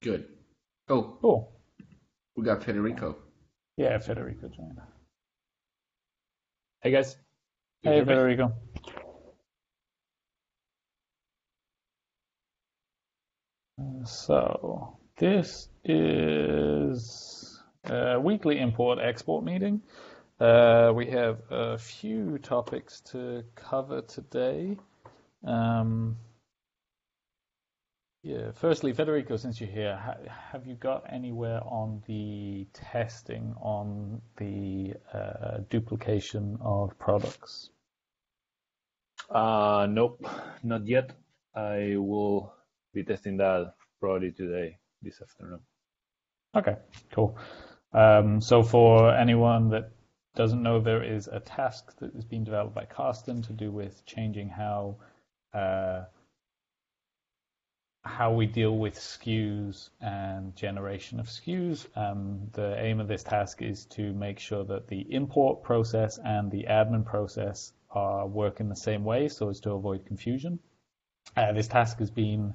Good. Oh, Cool. we got Federico. Yeah, Federico joined. Hey guys, do you Hey, hear me? Federico. So this is a weekly import-export meeting. We have a few topics to cover today. Um, yeah, firstly, Federico, since you're here, have you got anywhere on the testing on the duplication of products? Nope, not yet. I will be testing that probably today, this afternoon. Okay, cool. So for anyone that doesn't know, there is a task that is being developed by Carsten to do with changing uh, how we deal with SKUs and generation of SKUs. The aim of this task is to make sure that the import process and the admin process work in the same way so as to avoid confusion. This task has been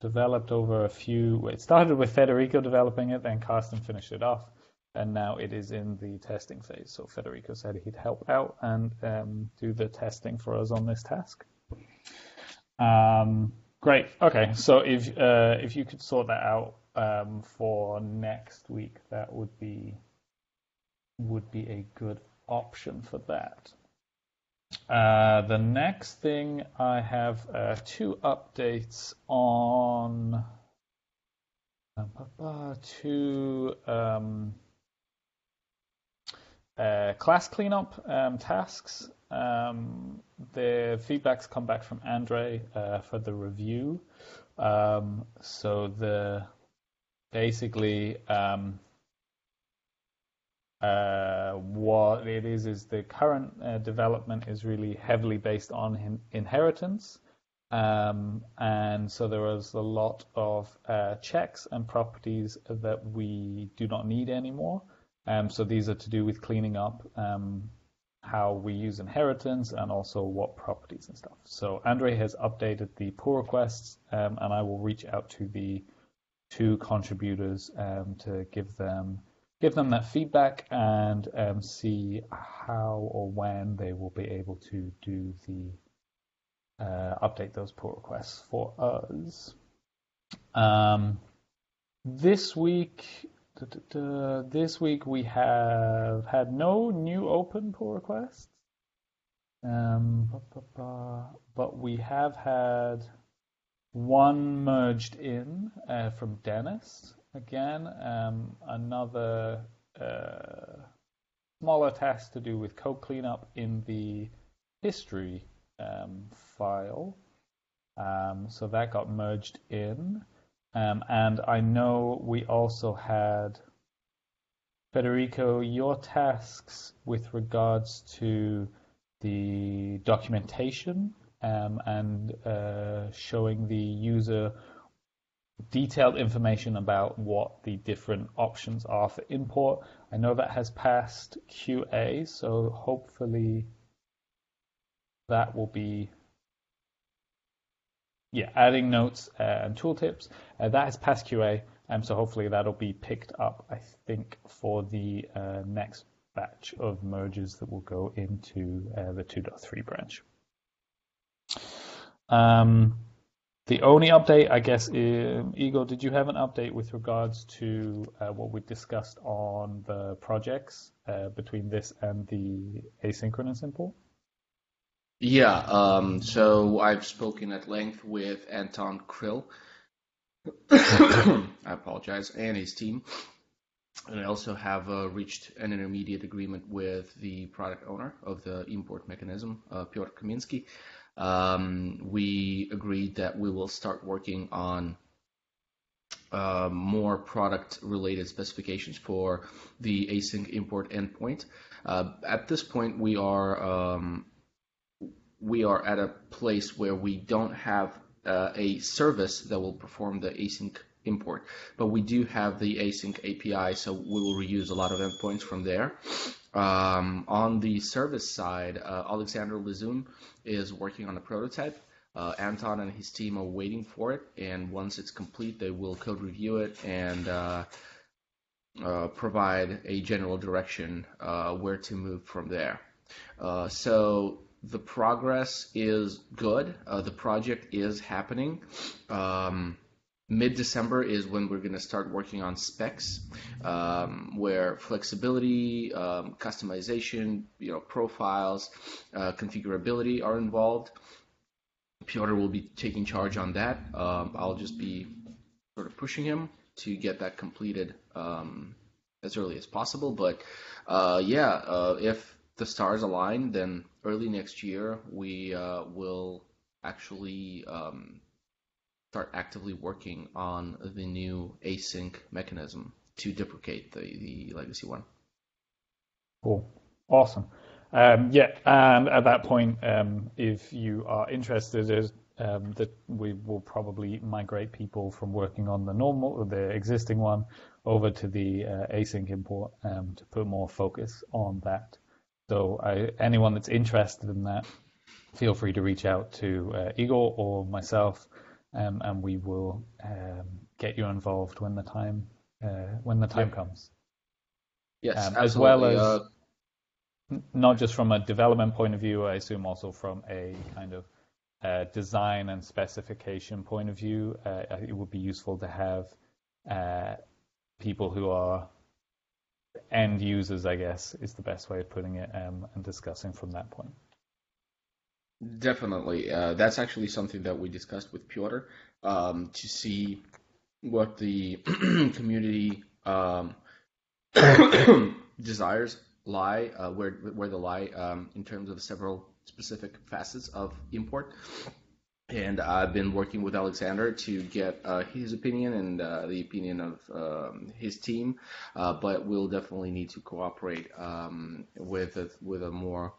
developed over a few. It started with Federico developing it, then Carsten finished it off, and now it is in the testing phase. So Federico said he'd help out and do the testing for us on this task. Great. Okay. So if you could sort that out for next week, that would be a good option for that. The next thing I have two updates on two class cleanup tasks. The feedback's come back from Andre for the review. So basically what it is the current development is really heavily based on inheritance. And so there was a lot of checks and properties that we do not need anymore. So these are to do with cleaning up how we use inheritance and also what properties and stuff. So Andre has updated the pull requests, and I will reach out to the two contributors to give them that feedback and see how or when they will be able to do the update those pull requests for us. This week we have had no new open pull requests, but we have had one merged in from Dennis. Again, another smaller task to do with code cleanup in the history file. So that got merged in. And I know we also had, Federico, your tasks with regards to the documentation and showing the user detailed information about what the different options are for import. I know that has passed QA, so hopefully that will be adding notes and tooltips. That has passed QA, so hopefully that'll be picked up, I think, for the next batch of merges that will go into the 2.3 branch. The only update, I guess, Igor, did you have an update with regards to what we discussed on the projects between this and the asynchronous import? Yeah, so I've spoken at length with Anton Krill, I apologize, and his team. And I also have reached an intermediate agreement with the product owner of the import mechanism, Piotr Kaminsky. We agreed that we will start working on more product-related specifications for the async import endpoint. At this point, we are at a place where we don't have a service that will perform the async import, but we do have the async API, so we will reuse a lot of endpoints from there. On the service side, Alexander Lizoun is working on a prototype. Anton and his team are waiting for it, and once it's complete, they will code review it and provide a general direction where to move from there. So the progress is good. The project is happening. Mid-December is when we're going to start working on specs, where flexibility, customization, profiles, configurability are involved. Piotr will be taking charge on that. I'll just be sort of pushing him to get that completed as early as possible. But if the stars align, then early next year we will actually start actively working on the new async mechanism to deprecate the legacy one. Cool. Awesome. And at that point, if you are interested, that we will probably migrate people from working on the existing one over to the async import to put more focus on that. So anyone that's interested in that, feel free to reach out to Igor or myself, and we will get you involved when the time comes. Yes, absolutely. As well as not just from a development point of view, I assume also from a kind of design and specification point of view, it would be useful to have people who are end users, I guess, is the best way of putting it, and discussing from that point. Definitely. That's actually something that we discussed with Piotr to see what the community desires lie, where they lie in terms of several specific facets of import. And I've been working with Alexander to get his opinion and the opinion of his team, but we'll definitely need to cooperate with a more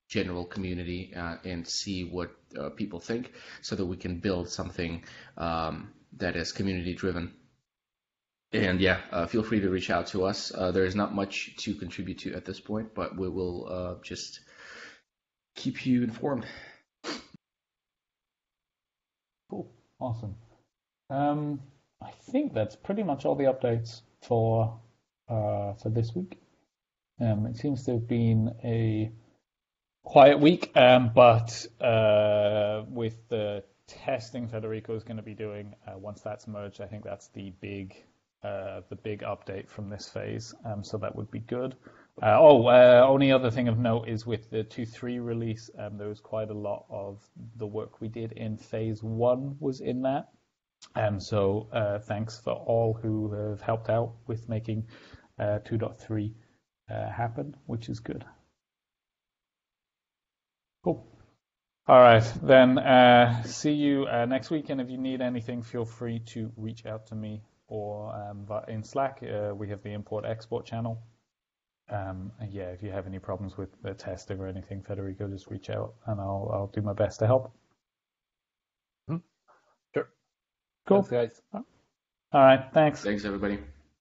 general community and see what people think, so that we can build something that is community driven. And feel free to reach out to us. There is not much to contribute to at this point, but we will just keep you informed. Cool. Awesome. I think that's pretty much all the updates for this week. It seems to have been a quiet week, but with the testing Federico is going to be doing, once that's merged, I think that's the big update from this phase. So that would be good. Only other thing of note is with the 2.3 release, there was quite a lot of the work we did in phase 1 was in that. So thanks for all who have helped out with making 2.3 happen, which is good. Cool. All right, then see you next week. And if you need anything, feel free to reach out to me or in Slack. We have the import-export channel. If you have any problems with the testing or anything, Federico, just reach out and I'll do my best to help. Sure. Cool. Thanks, guys. All right, thanks. Thanks, everybody.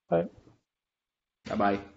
Bye. Bye-bye.